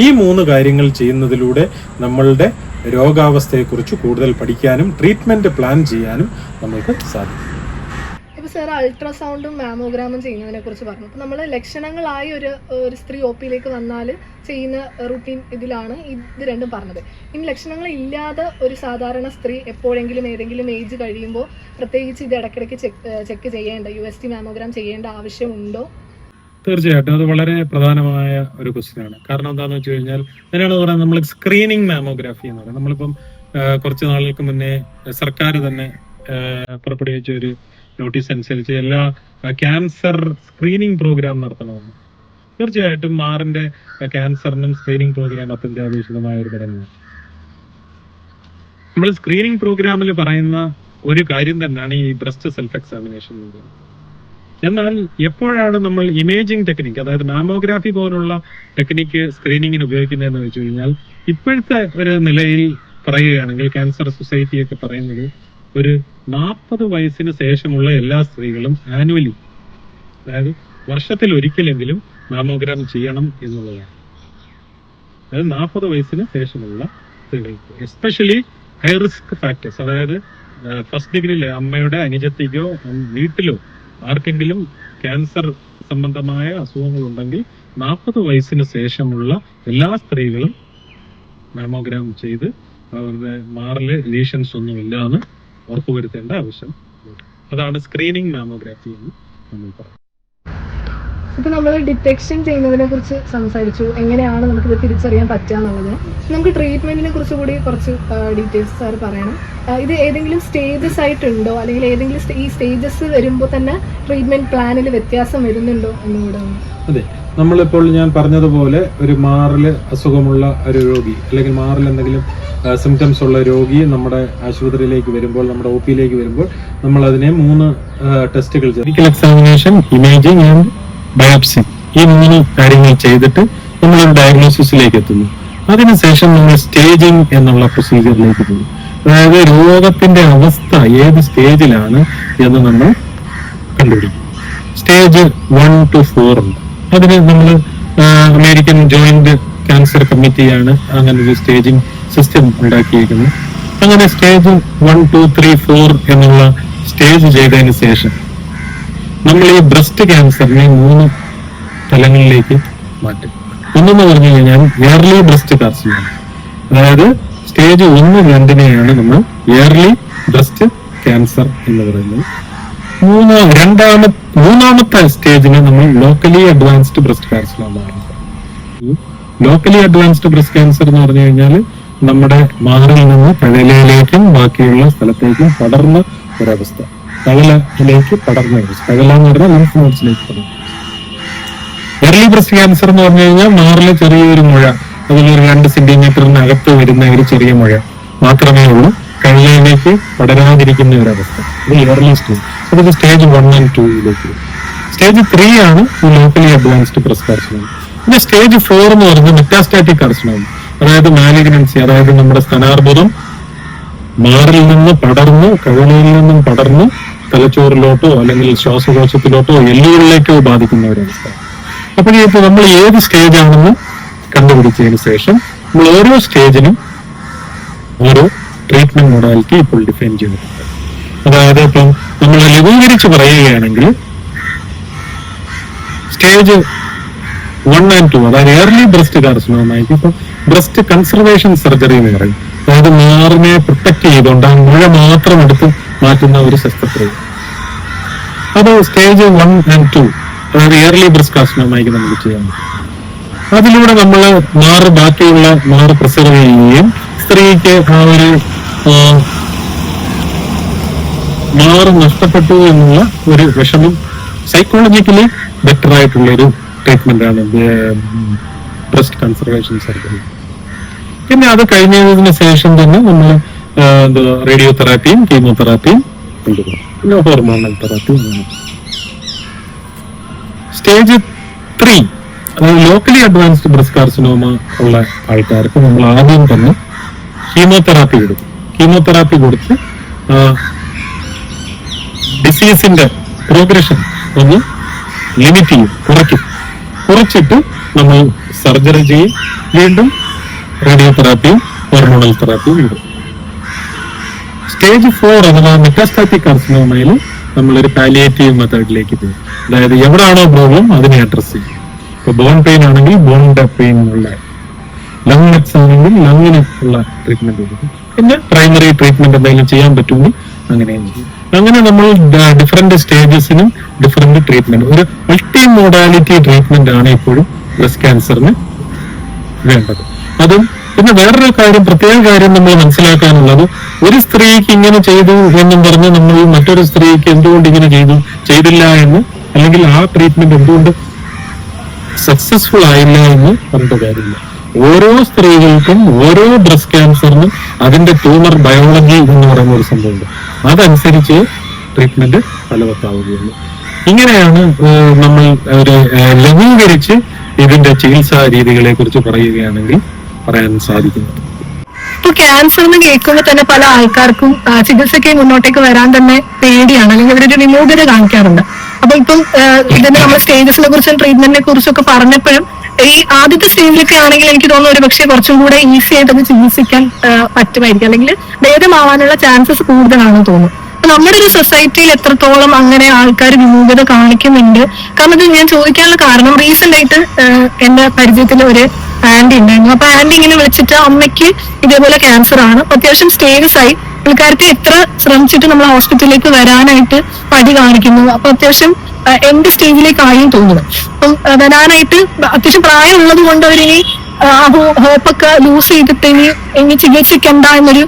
B: ഈ 3 കാര്യങ്ങൾ ചെയ്യുന്നതിലൂടെ നമ്മളുടെ രോഗാവസ്ഥയെക്കുറിച്ച് കൂടുതൽ പഠിക്കാനും ട്രീറ്റ്മെന്റ് പ്ലാൻ ചെയ്യാനും നമ്മൾക്ക് സാധിക്കും.
A: ഇപ്പൊ സാർ അൾട്രാസൗണ്ടും മാമോഗ്രാമും ചെയ്യുന്നതിനെ കുറിച്ച് പറഞ്ഞു. അപ്പൊ നമ്മൾ ലക്ഷണങ്ങളായി ഒരു സ്ത്രീ ഒ പിയിലേക്ക് വന്നാൽ ചെയ്യുന്ന റൂട്ടീൻ ഇതിലാണ് ഇത് രണ്ടും പറഞ്ഞത്. ഇനി ലക്ഷണങ്ങൾ ഇല്ലാതെ ഒരു സാധാരണ സ്ത്രീ എപ്പോഴെങ്കിലും ഏതെങ്കിലും ഏജ് കഴിയുമ്പോൾ പ്രത്യേകിച്ച് ഇത് ഇടയ്ക്കിടയ്ക്ക് ചെക്ക് ചെയ്യേണ്ട, UST മാമോഗ്രാം ചെയ്യേണ്ട ആവശ്യമുണ്ടോ?
B: തീർച്ചയായിട്ടും അത് വളരെ പ്രധാനമായ ഒരു ക്വസ്റ്റ്യൻ ആണ്. കാരണം എന്താണെന്ന് വെച്ച് കഴിഞ്ഞാൽ അതിനാണ് പറയുന്നത് നമ്മൾ സ്ക്രീനിങ് മാമോഗ്രാഫി എന്ന് പറയുന്നത്. നമ്മളിപ്പം കുറച്ച് നാളുകൾക്ക് മുന്നേ സർക്കാർ തന്നെ പുറപ്പെടുവിച്ച ഒരു നോട്ടീസ് അനുസരിച്ച് എല്ലാ ക്യാൻസർ സ്ക്രീനിങ് പ്രോഗ്രാം നടത്തണമെന്ന്. തീർച്ചയായിട്ടും മാറിന്റെ ക്യാൻസറിനും സ്ക്രീനിങ് പ്രോഗ്രാം അത്യന്താപേക്ഷിതമായ ഒരു ഘടനയാണ്. നമ്മൾ സ്ക്രീനിങ് പ്രോഗ്രാമിൽ പറയുന്ന ഒരു കാര്യം തന്നെയാണ് ഈ ബ്രസ്റ്റ് സെൽഫ് എക്സാമിനേഷൻ. എന്നാൽ എപ്പോഴാണ് നമ്മൾ ഇമേജിംഗ് ടെക്നിക്ക്, അതായത് മാമോഗ്രാഫി പോലുള്ള ടെക്നിക്ക് സ്ക്രീനിങ്ങിന് ഉപയോഗിക്കുന്നതെന്ന് വെച്ച് കഴിഞ്ഞാൽ ഇപ്പോഴത്തെ ഒരു നിലയിൽ പറയുകയാണെങ്കിൽ ക്യാൻസർ സൊസൈറ്റിയൊക്കെ പറയുന്നത് ഒരു 40 വയസ്സിന് ശേഷമുള്ള എല്ലാ സ്ത്രീകളും ആനുവലി, അതായത് വർഷത്തിൽ ഒരിക്കലെങ്കിലും മാമോഗ്രാം ചെയ്യണം എന്നുള്ളതാണ്. അതായത് 40 വയസ്സിന് ശേഷമുള്ള സ്ത്രീകൾക്ക്, എസ്പെഷ്യലി ഹൈ റിസ്ക് ഫാക്ടേഴ്സ്, അതായത് ഫസ്റ്റ് ഡിഗ്രിയിലെ അമ്മയുടെ അനുജത്തിക്കോ വീട്ടിലോ ആർക്കെങ്കിലും ക്യാൻസർ സംബന്ധമായ അസുഖങ്ങൾ ഉണ്ടെങ്കിൽ 40 വയസ്സിന് ശേഷമുള്ള എല്ലാ സ്ത്രീകളും മാമോഗ്രാം ചെയ്ത് അവരുടെ മാറില് ലീഷൻസ് ഒന്നും ഇല്ലാന്ന് ഉറപ്പുവരുത്തേണ്ട ആവശ്യം. അതാണ് സ്ക്രീനിങ് മാമോഗ്രാഫി എന്ന് നമ്മൾ പറയുന്നത്.
A: ഇപ്പൊ നമ്മൾ ഡിറ്റക്ഷൻ ചെയ്യുന്നതിനെ കുറിച്ച് സംസാരിച്ചു, എങ്ങനെയാണ് നമുക്കിത് തിരിച്ചറിയാൻ പറ്റുക എന്നുള്ളത്. നമുക്ക് ട്രീറ്റ്മെന്റിനെ കുറിച്ച് കൂടി കുറച്ച് ഡീറ്റെയിൽസ് സാർ പറയണം. ഇത് ഏതെങ്കിലും സ്റ്റേജസ് ആയിട്ടുണ്ടോ, അല്ലെങ്കിൽ ഏതെങ്കിലും ഈ സ്റ്റേജസ് വരുമ്പോൾ തന്നെ ട്രീറ്റ്മെന്റ് പ്ലാനിൽ വ്യത്യാസം വരുന്നുണ്ടോ എന്നുകൂടെ?
B: അതെ, നമ്മളിപ്പോൾ ഞാൻ പറഞ്ഞതുപോലെ ഒരു മാറില് അസുഖമുള്ള ഒരു രോഗി അല്ലെങ്കിൽ മാറിൽ എന്തെങ്കിലും സിംറ്റംസ് ഉള്ള രോഗി നമ്മുടെ ആശുപത്രിയിലേക്ക് വരുമ്പോൾ, നമ്മുടെ ഒ പിയിലേക്ക് വരുമ്പോൾ നമ്മൾ അതിനെ 3 ടെസ്റ്റുകൾ medical examination, imaging and biopsy, ഈ 3 കാര്യങ്ങൾ ചെയ്തിട്ട് നമ്മളൊരു ഡയഗ്നോസിസിലേക്ക് എത്തുന്നു. അതിനുശേഷം നമ്മൾ സ്റ്റേജിങ് എന്നുള്ള പ്രൊസീജിയറിലേക്ക് പോകും. അതായത് രോഗത്തിന്റെ അവസ്ഥ ഏത് സ്റ്റേജിലാണ് എന്ന് നമ്മൾ കണ്ടുപിടിക്കും. സ്റ്റേജ് 1 to 4 ഉണ്ട്. അതിന് നമ്മൾ അമേരിക്കൻ ജോയിന്റ് ക്യാൻസർ കമ്മിറ്റിയാണ് അങ്ങനെ ഒരു സ്റ്റേജിങ് സിസ്റ്റം ഉണ്ടാക്കിയിരിക്കുന്നത്. അങ്ങനെ സ്റ്റേജ് 1, 2, 3, 4 എന്നുള്ള സ്റ്റേജ് ചെയ്തതിന് ശേഷം നമ്മൾ ഈ ബ്രസ്റ്റ് ക്യാൻസറിനെ 3 തലങ്ങളിലേക്ക് മാറ്റും. ഒന്നെന്ന് പറഞ്ഞു കഴിഞ്ഞാൽ ഇയർലി ബ്രസ്റ്റ് കാർസിനോമ, അതായത് സ്റ്റേജ് 1, 2നെയാണ് നമ്മൾ ഇയർലി ബ്രസ്റ്റ് ക്യാൻസർ എന്ന് പറയുന്നത്. മൂന്നാമത്തെ സ്റ്റേജിനെ നമ്മൾ locally advanced breast carcinoma. Locally advanced breast cancer എന്ന് പറഞ്ഞു കഴിഞ്ഞാൽ നമ്മുടെ മാറിൽ നിന്ന് കഴലയിലേക്കും ബാക്കിയുള്ള സ്ഥലത്തേക്കും പടർന്ന ഒരവസ്ഥ. കഴലയിലേക്ക് പടർന്ന അവസ്ഥ, കഴല എന്ന് പറഞ്ഞാൽ ലിംഫ് നോഡ്സിലേക്ക് പടർന്നു. എർലി ബ്രസ്റ്റ് ക്യാൻസർ എന്ന് പറഞ്ഞു കഴിഞ്ഞാൽ മാറിലെ ചെറിയൊരു മുഴ, അതിലൊരു 2 സെന്റിമീറ്ററിനകത്ത് വരുന്ന ഒരു ചെറിയ മുഴ മാത്രമേ ഉള്ളൂ, കഴലയിലേക്ക് പടരാതിരിക്കുന്ന ഒരവസ്ഥ. ഇത് എർലി സ്റ്റേജ്. അതൊക്കെ സ്റ്റേജ് 1 and 2ലേക്ക്. സ്റ്റേജ് 3 ആണ് ലോക്കലി അഡ്വാൻസ്ഡ് ബ്രസ്റ്റ് കാർസിനോമ. പിന്നെ സ്റ്റേജ് 4 എന്ന് പറയുന്നത് മെറ്റാസ്റ്റാറ്റിക് കാർസിനോമ, അതായത് മാലിഗ്നൻസി, അതായത് നമ്മുടെ സ്തനാർബുദം മാറിൽ നിന്ന് പടർന്ന് കഴലയിൽ നിന്നും പടർന്ന് തലച്ചോറിലോട്ടോ അല്ലെങ്കിൽ ശ്വാസകോശത്തിലോട്ടോ എല്ലുകളിലേക്കോ ബാധിക്കുന്ന ഒരവസ്ഥ. അപ്പോഴേക്കും നമ്മൾ ഏത് സ്റ്റേജ് ആണെന്ന് കണ്ടുപിടിച്ചതിന് ശേഷം നമ്മൾ ഓരോ സ്റ്റേജിനും ഓരോ ട്രീറ്റ്മെന്റ് മൊഡാലിറ്റി ഇപ്പോൾ ഡിഫൈൻ ചെയ്തിട്ടുണ്ട്. അതായത് ഇപ്പം നമ്മൾ ലഘൂകരിച്ച് പറയുകയാണെങ്കിൽ സ്റ്റേജ് 1 and 2, അതായത് ഏർലി ബ്രസ്റ്റ് കാർസിനോമയ്ക്ക് ഇപ്പം ബ്രസ്റ്റ് കൺസർവേഷൻ സർജറി എന്ന് പറയും. അതായത് മാറിനെ പ്രൊട്ടക്ട് ചെയ്തുകൊണ്ട് ആ മുഴ മാത്രം എടുത്ത് മാറ്റുന്ന ഒരു ശസ്ത്രക്രിയ. അത് സ്റ്റേജ് 1 and 2, അതായത് ഏർലി ബ്രസ്റ്റ് കാർസിനോമയ്ക്ക് നമുക്ക് ചെയ്യാൻ പറ്റും. അതിലൂടെ നമ്മൾ ബാക്കിയുള്ള മാറ് പ്രിസർവ് ചെയ്യുകയും സ്ത്രീക്ക് ആ ഒരു മാറ് നഷ്ടപ്പെട്ടു എന്നുള്ള ഒരു വിഷമം സൈക്കോളജിക്കലി ബെറ്റർ ആയിട്ടുള്ള ഒരു ട്രീറ്റ്മെന്റ് ആണ് ബ്രസ്റ്റ് കൺസർവേഷൻ സർജറി. പിന്നെ അത് കഴിഞ്ഞതിന് ശേഷം തന്നെ നമ്മൾ റേഡിയോ തെറാപ്പിയും കീമോതെറാപ്പിയും കൊണ്ടുപോകും, പിന്നെ ഹോർമോണൽ തെറാപ്പിയും. സ്റ്റേജ് 3, അതായത് ലോക്കലി അഡ്വാൻസ്ഡ് ബ്രസ്റ്റ് കാർസിനോമ ഉള്ള ആൾക്കാർക്ക് നമ്മൾ ആദ്യം തന്നെ കീമോതെറാപ്പി കൊടുക്കും. കീമോതെറാപ്പി കൊടുത്ത് ഡിസീസിന്റെ പ്രോഗ്രഷൻ ഒന്ന് ലിമിറ്റ് ചെയ്യും, കുറച്ചിട്ട് നമ്മൾ സർജറി ചെയ്യും. വീണ്ടും റേഡിയോ തെറാപ്പിയും ഹോർമോണൽ തെറാപ്പിയും ഇടും. സ്റ്റേജ് 4 അഥവാ മെറ്റാസ്റ്റാറ്റിക് കാർസിനോമയിൽ നമ്മളൊരു പാലിയേറ്റീവ് മെത്തേഡിലേക്ക് പോകും. അതായത് എവിടെയാണോ പ്രോബ്ലം അതിനെ അഡ്രസ് ചെയ്യും. ഇപ്പൊ ബോൺ പെയിൻ ആണെങ്കിൽ ബോണിന്റെ പെയിനുള്ള, ലങ് മെറ്റ്സ് ആണെങ്കിൽ ലങ്ങിന് ഉള്ള ട്രീറ്റ്മെന്റ് കൊടുക്കും. പിന്നെ പ്രൈമറി ട്രീറ്റ്മെന്റ് എന്തെങ്കിലും ചെയ്യാൻ പറ്റുമെങ്കിൽ അങ്ങനെയും ചെയ്യും. അങ്ങനെ നമ്മൾ ഡിഫറെന്റ് സ്റ്റേജസിനും ഡിഫറെന്റ് ട്രീറ്റ്മെന്റ്, ഒരു മൾട്ടി മോഡാലിറ്റി ട്രീറ്റ്മെന്റ് ആണ് ഇപ്പോഴും ബ്രസ്റ്റ് ക്യാൻസറിന് വേണ്ടത്. അതും പിന്നെ വേറൊരു പ്രത്യേക കാര്യം നമ്മൾ മനസ്സിലാക്കാനുള്ളത്, ഒരു സ്ത്രീക്ക് ഇങ്ങനെ ചെയ്തു എന്നും പറഞ്ഞ് നമ്മൾ മറ്റൊരു സ്ത്രീക്ക് എന്തുകൊണ്ട് ഇങ്ങനെ ചെയ്തില്ല എന്ന്, അല്ലെങ്കിൽ ആ ട്രീറ്റ്മെന്റ് എന്തുകൊണ്ട് സക്സസ്ഫുൾ ആയില്ല എന്ന് പറഞ്ഞിട്ട് കാര്യമില്ല. ഓരോ സ്ത്രീകൾക്കും ഓരോ ബ്രസ്റ്റ് ക്യാൻസറിനും അതിന്റെ ട്യൂമർ ബയോളജി എന്ന് പറയുന്ന ഒരു സംഭവമുണ്ട്. അതനുസരിച്ച് ട്രീറ്റ്മെന്റ് ഫലവത്താവുകയുള്ളൂ. ഇങ്ങനെയാണ് നമ്മൾ ഒരു ലഘൂകരിച്ച് ഇതിന്റെ ചികിത്സാ രീതികളെ കുറിച്ച് പറയുകയാണെങ്കിൽ പറയാൻ സാധിക്കുന്നത്.
A: ഇപ്പൊ ക്യാൻസർ എന്ന് കേൾക്കുമ്പോൾ തന്നെ പല ആൾക്കാർക്കും ചികിത്സയ്ക്ക് മുന്നോട്ടേക്ക് വരാൻ തന്നെ പേടിയാണ്, അല്ലെങ്കിൽ അവരൊരു വിമുഖത കാണിക്കാറുണ്ട്. അപ്പൊ ഇപ്പം ഇതിന്റെ നമ്മുടെ സ്റ്റേജസിനെ കുറിച്ചും ട്രീറ്റ്മെന്റിനെ കുറിച്ചൊക്കെ പറഞ്ഞപ്പോഴും ഈ ആദ്യത്തെ സ്റ്റേജിലൊക്കെ ആണെങ്കിൽ എനിക്ക് തോന്നുന്നു ഒരു പക്ഷേ കുറച്ചും കൂടെ ഈസി ആയിട്ട് അത് ചികിത്സിക്കാൻ പറ്റുമായിരിക്കും, അല്ലെങ്കിൽ ഭേദമാവാനുള്ള ചാൻസസ് കൂടുതലാണെന്ന് തോന്നുന്നു. നമ്മുടെ ഒരു സൊസൈറ്റിയിൽ എത്രത്തോളം അങ്ങനെ ആൾക്കാർ വിമുഖത കാണിക്കുന്നുണ്ട്? കാരണം ഇത് ഞാൻ ചോദിക്കാനുള്ള കാരണം, റീസെന്റ് ആയിട്ട് എന്റെ പരിചയത്തിൽ ഒരു ആന്റി ഉണ്ടായിരുന്നു. അപ്പൊ ആന്റി ഇങ്ങനെ വിളിച്ചിട്ട് അമ്മയ്ക്ക് ഇതേപോലെ ക്യാൻസർ ആണ്, അത്യാവശ്യം സ്റ്റേജസ് ആയി, പുള്ളിക്കാർക്ക് എത്ര ശ്രമിച്ചിട്ട് നമ്മൾ ഹോസ്പിറ്റലിലേക്ക് വരാനായിട്ട് മടി കാണിക്കുന്നു. അപ്പൊ അത്യാവശ്യം എന്റെ സ്റ്റേജിലേക്ക് ആയും തോന്നുന്നു. അപ്പം വരാനായിട്ട് അത്യാവശ്യം പ്രായമുള്ളത് കൊണ്ട് അവരിനി ഹോപ്പൊക്കെ ലൂസ് ചെയ്തിട്ട് ഇനി ചികിത്സിക്കണ്ട എന്നൊരു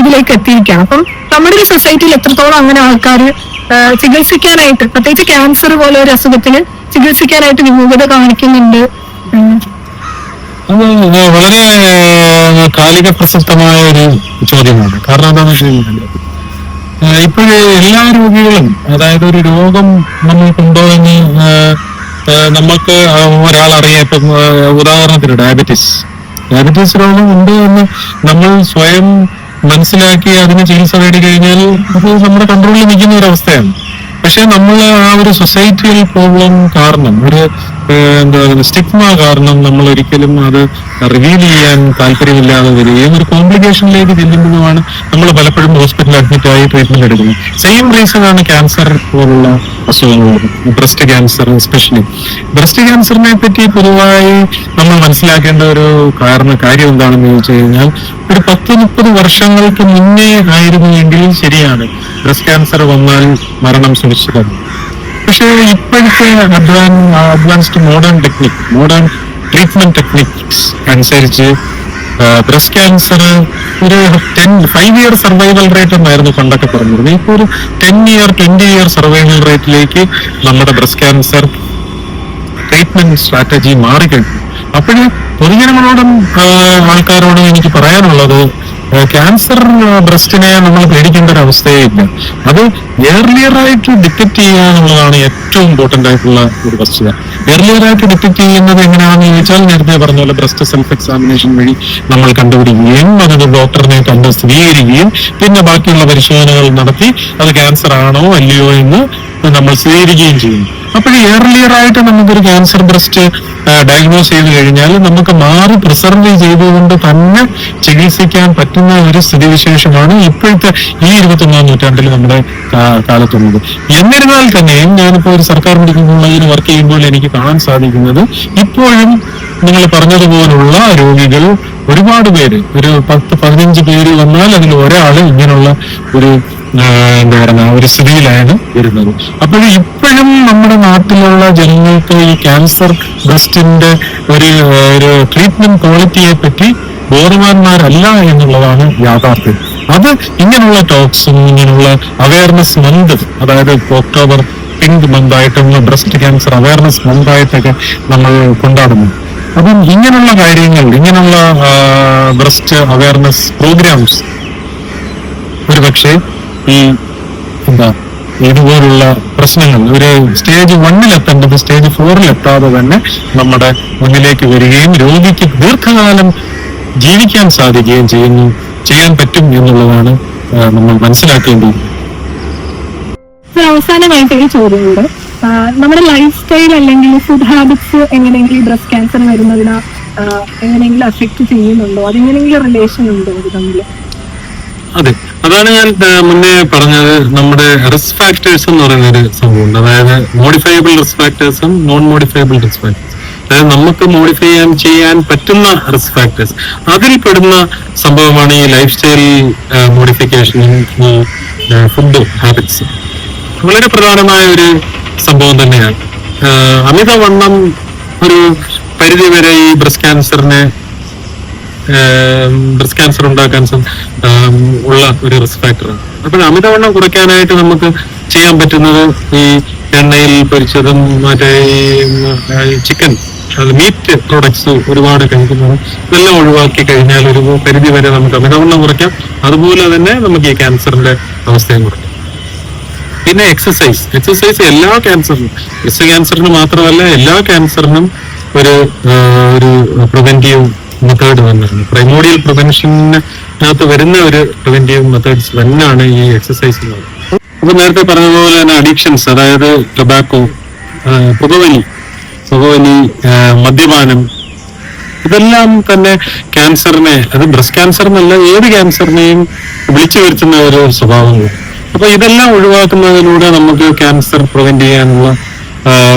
A: ഇതിലേക്ക് എത്തിയിരിക്കുകയാണ്. അപ്പം നമ്മുടെ ഒരു സൊസൈറ്റിയിൽ എത്രത്തോളം അങ്ങനെ ആൾക്കാർ ചികിത്സിക്കാനായിട്ട്, പ്രത്യേകിച്ച് ക്യാൻസർ പോലെ ഒരു അസുഖത്തിന് ചികിത്സിക്കാനായിട്ട് വിമുഖത കാണിക്കുന്നുണ്ട്?
B: അത് വളരെ കാലിക പ്രസക്തമായ ഒരു ചോദ്യമാണ്. കാരണം എന്താണെന്ന് വെച്ച് കഴിഞ്ഞാൽ ഇപ്പോഴേ എല്ലാ രോഗികളും, അതായത് ഒരു രോഗം നമ്മൾക്കുണ്ടോ എന്ന് നമുക്ക് ഒരാളറിയാം. ഇപ്പം ഉദാഹരണത്തിന് ഡയബറ്റീസ് രോഗം ഉണ്ട് എന്ന് നമ്മൾ സ്വയം മനസ്സിലാക്കി അതിന് ചികിത്സ നേടി കഴിഞ്ഞാൽ അത് നമ്മുടെ കൺട്രോളിൽ നിൽക്കുന്ന ഒരു അവസ്ഥയാണ്. പക്ഷെ നമ്മൾ ആ ഒരു സൊസൈറ്റിയൽ പ്രോബ്ലം കാരണം, ഒരു എന്താ പറയുക സ്റ്റിഗ്മ കാരണം നമ്മൾ ഒരിക്കലും അത് റിവീൽ ചെയ്യാൻ താല്പര്യമില്ലാതെ വരികയും ഒരു കോംപ്ലിക്കേഷനിലേക്ക് ചെല്ലുമ്പോഴുമാണ് നമ്മൾ പലപ്പോഴും ഹോസ്പിറ്റലിൽ അഡ്മിറ്റ് ആയി ട്രീറ്റ്മെന്റ് എടുക്കുന്നത്. സെയിം റീസൺ ആണ് ക്യാൻസർ പോലുള്ള അസുഖങ്ങൾ, ബ്രസ്റ്റ് ക്യാൻസർ എസ്പെഷ്യലി. ബ്രസ്റ്റ് ക്യാൻസറിനെ പറ്റി പൊതുവായി നമ്മൾ മനസ്സിലാക്കേണ്ട ഒരു കാര്യം എന്താണെന്ന് ചോദിച്ചു കഴിഞ്ഞാൽ, ഒരു 10-30 വർഷങ്ങൾക്ക് മുന്നേ ആയിരുന്നുവെങ്കിൽ ശരിയാണ്, ബ്രസ്റ്റ് ക്യാൻസർ വന്നാൽ മരണം സുനിശ്ചിതമാണ്. പക്ഷേ ഇപ്പോഴത്തെ അഡ്വാൻസ്ഡ് മോഡേൺ ട്രീറ്റ്മെന്റ് ടെക്നിക്സ് അനുസരിച്ച് ബ്രസ്റ്റ് ക്യാൻസർ ഒരു 5 ഇയർ സർവൈവൽ റേറ്റ് എന്നായിരുന്നു പണ്ടൊക്കെ പറഞ്ഞിരുന്നത്. ഇപ്പോൾ ഒരു 20 ഇയർ സർവൈവൽ റേറ്റിലേക്ക് നമ്മുടെ ബ്രസ്റ്റ് ക്യാൻസർ ട്രീറ്റ്മെന്റ് സ്ട്രാറ്റജി മാറിക്കഴിഞ്ഞു. അപ്പോഴ് പൊതുജനങ്ങളോടും ആൾക്കാരോടും എനിക്ക് പറയാനുള്ളത്, ക്യാൻസർ ബ്രസ്റ്റിനെ നമ്മൾ പേടിക്കേണ്ട ഒരു അവസ്ഥയേ ഇല്ല. അത് ഏർലിയറായിട്ട് ഡിറ്റക്ട് ചെയ്യുക എന്നുള്ളതാണ് ഏറ്റവും ഇമ്പോർട്ടന്റ് ആയിട്ടുള്ള ഒരു വസ്തുത. ഏർലിയറായിട്ട് ഡിറ്റക്ട് ചെയ്യുന്നത് എങ്ങനെയാണെന്ന് ചോദിച്ചാൽ, നേരത്തെ പറഞ്ഞ പോലെ ബ്രസ്റ്റ് സെൽഫ് എക്സാമിനേഷൻ വഴി നമ്മൾ കണ്ടുപിടിക്കുകയും അതൊരു ഡോക്ടറിനെ കണ്ട് സ്ഥിരീകരിക്കുകയും പിന്നെ ബാക്കിയുള്ള പരിശോധനകൾ നടത്തി അത് ക്യാൻസർ ആണോ അല്ലയോ എന്ന് നമ്മൾ സ്ഥിരീകരിക്കുകയും ചെയ്യുന്നു. അപ്പോഴേ ഏർലിയറായിട്ട് നമുക്കൊരു ക്യാൻസർ ബ്രസ്റ്റ് ഡയഗ്നോസ് ചെയ്ത് കഴിഞ്ഞാൽ നമുക്ക് മാറി പ്രിസർവ് ചെയ്തുകൊണ്ട് തന്നെ ചികിത്സിക്കാൻ പറ്റുന്ന ഒരു സ്ഥിതിവിശേഷമാണ് ഇപ്പോഴത്തെ ഈ 21ാം നൂറ്റാണ്ടിൽ നമ്മുടെ കാലത്തുള്ളത്. എന്നിരുന്നാൽ തന്നെയും ഞാനിപ്പോൾ ഒരു സർക്കാർ മെഡിക്കൽ കോളേജിൽ വർക്ക് ചെയ്യുമ്പോൾ എനിക്ക് കാണാൻ സാധിക്കുന്നത്, ഇപ്പോഴും നിങ്ങൾ പറഞ്ഞതുപോലുള്ള രോഗികൾ ഒരുപാട് പേര്, ഒരു 10-15 പേര് വന്നാൽ അതിൽ ഒരാൾ ഇങ്ങനെയുള്ള ഒരു എന്താ പറയുക ഒരു സ്ഥിതിയിലാണ് വരുന്നത്. അപ്പോൾ ഇപ്പോഴും നമ്മുടെ നാട്ടിലുള്ള ജനങ്ങൾക്ക് ഈ ക്യാൻസർ ബ്രസ്റ്റിന്റെ ഒരു ട്രീറ്റ്മെന്റ് ക്വാളിറ്റിയെ പറ്റി ബോധവാന്മാരല്ല എന്നുള്ളതാണ് യാഥാർത്ഥ്യം. അത് ഇങ്ങനെയുള്ള ടോക്സും ഇങ്ങനെയുള്ള അവയർനെസ് മന്ത്, അതായത് ഒക്ടോബർ പിങ്ക് മന്ത് ആയിട്ടുള്ള ബ്രസ്റ്റ് ക്യാൻസർ അവയർനെസ് മന്ത് ആയിട്ടൊക്കെ നമ്മൾ കൊണ്ടാടുന്നു. അപ്പം ഇങ്ങനെയുള്ള കാര്യങ്ങൾ, ഇങ്ങനെയുള്ള ബ്രസ്റ്റ് അവയർനെസ് പ്രോഗ്രാംസ് ഒരുപക്ഷെ ഈ ഇതുപോലുള്ള പ്രശ്നങ്ങൾ ഒരു സ്റ്റേജ് 1-ൽ എത്തേണ്ടത് സ്റ്റേജ് 4-ൽ എത്താതെ തന്നെ നമ്മുടെ മുന്നിലേക്ക് വരികയും രോഗിക്ക് ദീർഘകാലം ജീവിക്കാൻ സാധിക്കുകയും ചെയ്യാൻ പറ്റും എന്നുള്ളതാണ് നമ്മൾ മനസ്സിലാക്കേണ്ടത്.
A: അവസാനമായിട്ട് ഈ ചോദ്യം കൂടെ, നമ്മുടെ ലൈഫ് സ്റ്റൈൽ അല്ലെങ്കിൽ ഫുഡ് ഹാബിറ്റ്സ് എങ്ങനെയെങ്കിലും ബ്രസ്റ്റ് ക്യാൻസർ വരുന്നതിന് എങ്ങനെയെങ്കിലും അഫക്ട് ചെയ്യുന്നുണ്ടോ? അതെങ്ങനെയെങ്കിലും റിലേഷൻ ഉണ്ടോ ഇത് തമ്മിൽ?
B: അതെ, അതാണ് ഞാൻ മുന്നേ പറഞ്ഞത്. നമ്മുടെ റിസ്ക് ഫാക്ടേഴ്സ് എന്ന് പറയുന്ന ഒരു സംഭവമുണ്ട്. അതായത് മോഡിഫയബിൾ റിസ്ക് ഫാക്ടേഴ്സും നോൺ മോഡിഫയബിൾ റിസ്ക് ഫാക്ടേഴ്സ്. അതായത് നമുക്ക് മോഡിഫൈ ചെയ്യാൻ പറ്റുന്ന റിസ്ക് ഫാക്ടേഴ്സ്, അതിൽ പെടുന്ന സംഭവമാണ് ഈ ലൈഫ് സ്റ്റൈൽ മോഡിഫിക്കേഷനും ഈ ഫുഡ് ഹാബിറ്റ്സ്. വളരെ പ്രധാനമായ ഒരു സംഭവം തന്നെയാണ്. അമിതവണ്ണം ഒരു പരിധിവരെ ഈ ബ്രസ്റ്റ് ക്യാൻസർ ഉണ്ടാക്കാൻ ഉള്ള ഒരു റിസ്ക് ഫാക്ടറാണ്. അപ്പോൾ അമിതവണ്ണം കുറയ്ക്കാനായിട്ട് നമുക്ക് ചെയ്യാൻ പറ്റുന്നത് ഈ എണ്ണയിൽ പൊരിച്ചതും മറ്റേ ചിക്കൻ, മീറ്റ് പ്രോഡക്ട്സ് ഒരുപാട് കഴിക്കുന്നത് ഇതെല്ലാം ഒഴിവാക്കി കഴിഞ്ഞാൽ ഒരു പരിധി വരെ നമുക്ക് അമിതവണ്ണം കുറയ്ക്കാം. അതുപോലെ തന്നെ നമുക്ക് ഈ ക്യാൻസറിന്റെ അവസ്ഥയും കുറയ്ക്കാം. പിന്നെ എക്സസൈസ് എല്ലാ ക്യാൻസറിനും, ബ്രസ്റ്റ് ക്യാൻസറിന് മാത്രമല്ല എല്ലാ ക്യാൻസറിനും ഒരു പ്രിവെന്റീവ് മെത്തേഡ് തന്നെയാണ്. പ്രൈമോഡിയൽ പ്രിവെൻഷനകത്ത് വരുന്ന ഒരു പ്രിവെന്റീവ് മെത്തേഡ്സ് തന്നെയാണ് ഈ എക്സസൈസ് എന്ന് പറയുന്നത്. അപ്പൊ നേരത്തെ പറഞ്ഞതുപോലെ തന്നെ അഡിക്ഷൻസ്, അതായത് ടൊബാക്കോ, പുകവലി, മദ്യപാനം, ഇതെല്ലാം തന്നെ ക്യാൻസറിനെ, അത് ബ്രസ്റ്റ് ക്യാൻസർ എന്നല്ല ഏത് ക്യാൻസറിനെയും വിളിച്ചു വരുത്തുന്ന ഒരു സ്വഭാവങ്ങൾ.
C: അപ്പൊ ഇതെല്ലാം ഒഴിവാക്കുന്നതിലൂടെ നമുക്ക് ക്യാൻസർ പ്രിവെന്റ് ചെയ്യാനുള്ള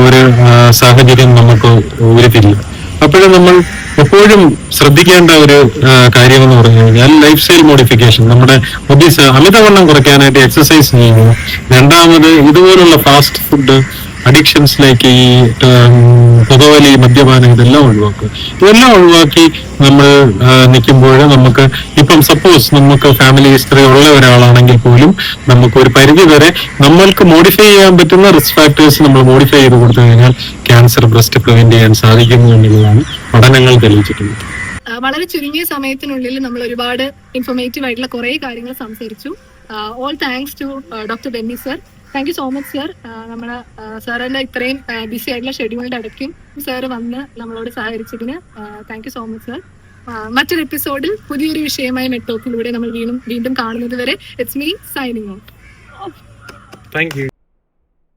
C: ഒരു സാഹചര്യം നമുക്ക് ഉരുത്തില്ല. അപ്പോഴും നമ്മൾ എപ്പോഴും ശ്രദ്ധിക്കേണ്ട ഒരു കാര്യമെന്ന് പറഞ്ഞു കഴിഞ്ഞാൽ ലൈഫ് സ്റ്റൈൽ മോഡിഫിക്കേഷൻ. നമ്മുടെ അമിതവണ്ണം കുറയ്ക്കാനായിട്ട് എക്സസൈസ് ചെയ്യുന്നു. രണ്ടാമത് ഇതുപോലുള്ള ഫാസ്റ്റ് ഫുഡ് അഡിക്ഷൻസിലേക്ക് ഈ പുകവലി, മദ്യപാനം ഇതെല്ലാം ഒഴിവാക്കുക. ഇതെല്ലാം ഒഴിവാക്കി നമ്മൾ നിൽക്കുമ്പോൾ നമുക്ക് ഇപ്പം സപ്പോസ് നമുക്ക് ഫാമിലി ഹിസ്റ്ററി ഉള്ള ഒരാളാണെങ്കിൽ പോലും നമുക്ക് ഒരു പരിധി വരെ നമ്മൾക്ക് മോഡിഫൈ ചെയ്യാൻ പറ്റുന്ന റിസ്ക് ഫാക്ടേഴ്സ് നമ്മൾ മോഡിഫൈ ചെയ്ത് കൊടുത്തു കഴിഞ്ഞാൽ ക്യാൻസർ ബ്രസ്റ്റ് പ്രിവെന്റ് ചെയ്യാൻ സാധിക്കുന്നു എന്നുള്ളതാണ് പഠനങ്ങൾ തെളിയിച്ചിട്ടുള്ളത്.
A: വളരെ ചുരുങ്ങിയ സമയത്തിനുള്ളിൽ നമ്മൾ ഒരുപാട് ഇൻഫോർമേറ്റീവ് ആയിട്ടുള്ള കുറെ കാര്യങ്ങൾ സംസാരിച്ചു. All thanks to doctor Benny sir. Thank you so much sir. നമ്മുടെ സാറിന്റെ ഇത്രയും ബിസി ആയിട്ടുള്ള ഷെഡ്യൂളിന്റെ ഇടയ്ക്കും സാറ് വന്ന് നമ്മളോട് സഹകരിച്ചതിന് thank you so much sir. മറ്റൊരു എപ്പിസോഡിൽ പുതിയൊരു വിഷയമായി മെഡ് ടോക്കിലൂടെ നമ്മൾ വീണ്ടും കാണുന്നത് വരെ it's me signing off.
B: Thank you.